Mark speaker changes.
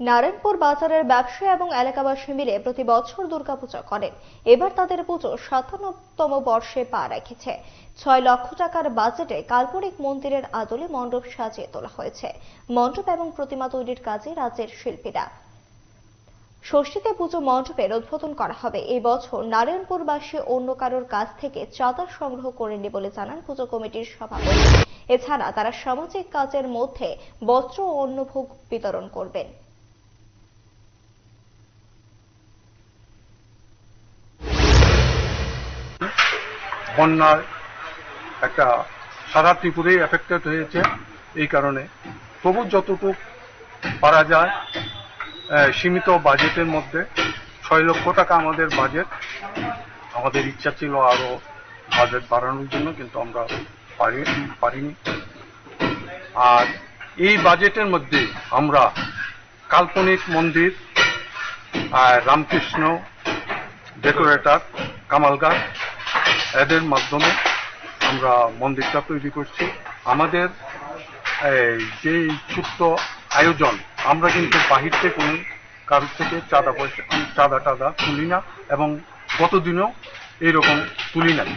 Speaker 1: নারায়ণপুর বাজারের ব্যবসায়ী এবং এলাকাবাসী মিলে প্রতি বছর দুর্গাপূজা করেন। এবার তাদের পুজো ৫৭তম বর্ষে পা রেখেছে। ৬ লক্ষ টাকার বাজেটে কাল্পনিক মন্দিরের আদলে মণ্ডপ সাজিয়ে তোলা হয়েছে। মণ্ডপ এবং প্রতিমা তৈরির কাজে রাজ্যের শিল্পীরা। ষষ্ঠীতে পুজো মণ্ডপের উদ্বোধন করা হবে। এই বছর নারায়ণপুরবাসী অন্য কারোর কাছ থেকে চাঁদা সংগ্রহ করেননি বলে জানান পুজো কমিটির সভাপতি। এছাড়া তারা সামাজিক কাজের মধ্যে বস্ত্র ও অন্নভোগ বিতরণ করবেন।
Speaker 2: বন্যার একটা সারা ত্রিপুরাই এফেক্টেড হয়েছে। এই কারণে তবু যতটুকু পারা যায় সীমিত বাজেটের মধ্যে ৬ লক্ষ টাকা আমাদের বাজেট। আমাদের ইচ্ছা ছিল আরো বাজেট বাড়ানোর জন্য, কিন্তু আমরা পারিনি। আর এই বাজেটের মধ্যে আমরা কাল্পনিক মন্দির, রামকৃষ্ণ ডেকোরেটর, কামালগার এদের মাধ্যমে আমরা মন্দিরটা তৈরি করছি। আমাদের যে ছোট্ট আয়োজন, আমরা কিন্তু বাহির থেকে কোনো কারোর থেকে চাঁদা টাদা তুলি না, এবং গতদিনও এইরকম তুলি নাই।